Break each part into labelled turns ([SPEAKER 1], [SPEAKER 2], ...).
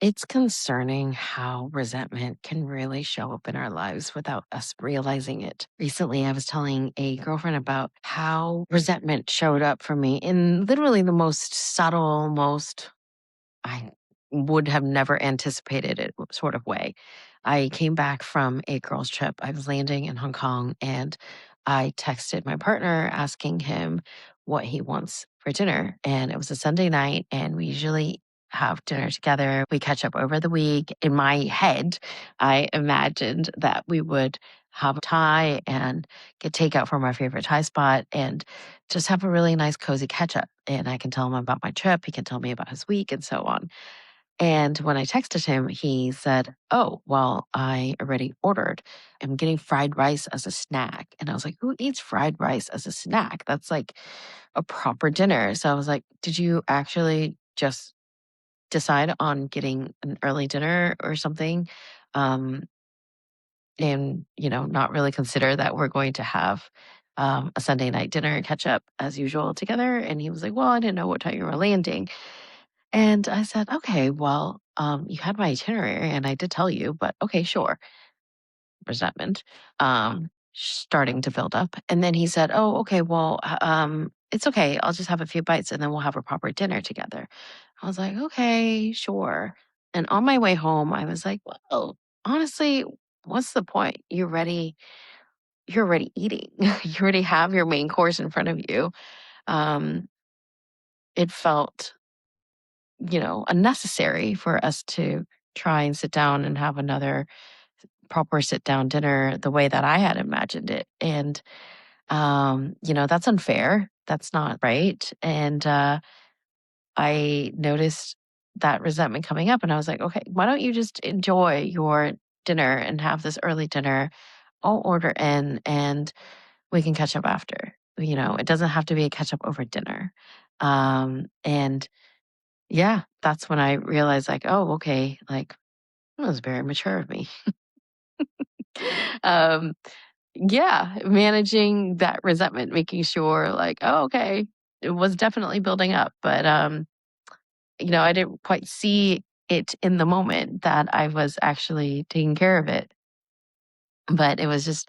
[SPEAKER 1] It's concerning how resentment can really show up in our lives without us realizing it. Recently, I was telling a girlfriend about how resentment showed up for me in literally the most subtle, most I would have never anticipated it sort of way. I came back from a girls' trip. I was landing in Hong Kong and I texted my partner asking him what he wants for dinner. And it was a Sunday night, and we usually have dinner together. We catch up over the week. In my head, I imagined that we would have Thai and get takeout from our favorite Thai spot and just have a really nice, cozy catch up. And I can tell him about my trip. He can tell me about his week and so on. And when I texted him, he said, "Oh, well, I already ordered. I'm getting fried rice as a snack." And I was like, "Who eats fried rice as a snack? That's like a proper dinner." So I was like, "Did you actually just decide on getting an early dinner or something?" Um, and, not really consider that we're going to have a Sunday night dinner and catch up as usual together. And he was like, "Well, I didn't know what time you were landing." And I said, "Okay, well, you had my itinerary and I did tell you, but okay, sure." Resentment starting to build up. And then he said, "Oh, okay, well, it's okay. I'll just have a few bites and then we'll have a proper dinner together." I was like, "Okay, sure." And on my way home, I was like, "Well, honestly, what's the point? You're already eating. You already have your main course in front of you." Um, it felt, unnecessary for us to try and sit down and have another proper sit down dinner the way that I had imagined it. And, that's unfair. That's not right. And I noticed that resentment coming up and I was like, "Okay, why don't you just enjoy your dinner and have this early dinner? I'll order in and we can catch up after." It doesn't have to be a catch up over dinner. And yeah, that's when I realized, like, oh, okay, like, that was very mature of me. um, yeah, managing that resentment, making sure, like, oh, okay, it was definitely building up, but I didn't quite see it in the moment that I was actually taking care of it. But it was just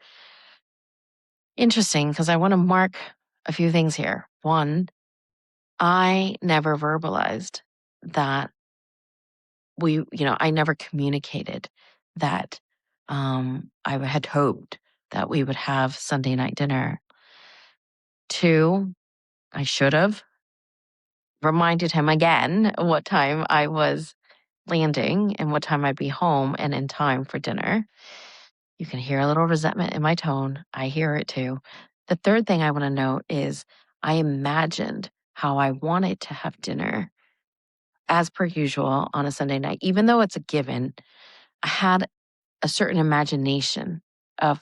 [SPEAKER 1] interesting because I want to mark a few things here. One, I never verbalized that I never communicated that I had hoped that we would have Sunday night dinner. Two, I should have reminded him again what time I was landing and what time I'd be home and in time for dinner. You can hear a little resentment in my tone. I hear it too. The third thing I want to note is I imagined how I wanted to have dinner as per usual on a Sunday night. Even though it's a given, I had a certain imagination of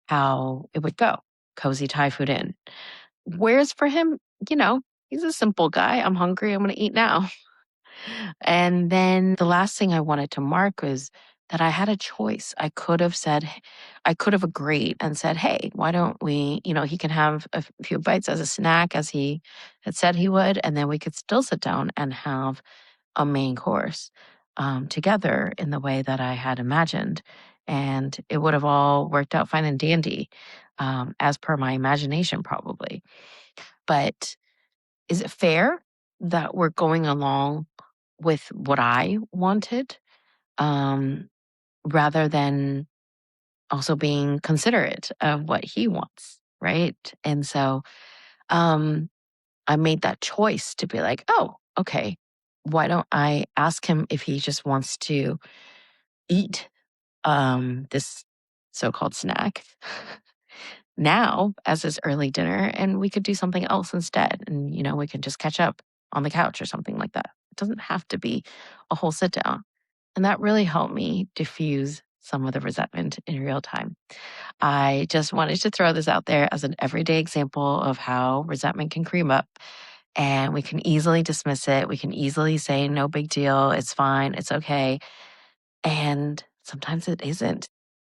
[SPEAKER 1] how it would go. Cozy Thai food in. Whereas for him, he's a simple guy. I'm hungry. I'm going to eat now. And then the last thing I wanted to mark was that I had a choice. I could have agreed and said, "Hey, why don't we, he can have a few bites as a snack as he had said he would. And then we could still sit down and have a main course together in the way that I had imagined. And it would have all worked out fine and dandy as per my imagination, probably." But is it fair that we're going along with what I wanted um, rather than also being considerate of what he wants? Right. And so um, I made that choice to be like, "Oh, okay. Why don't I ask him if he just wants to eat this so called snack now as his early dinner, and we could do something else instead. And, we can just catch up on the couch or something like that. It doesn't have to be a whole sit down." And that really helped me diffuse some of the resentment in real time. I just wanted to throw this out there as an everyday example of how resentment can cream up. And we can easily dismiss it. We can easily say, "No big deal. It's fine. It's okay." And sometimes it isn't.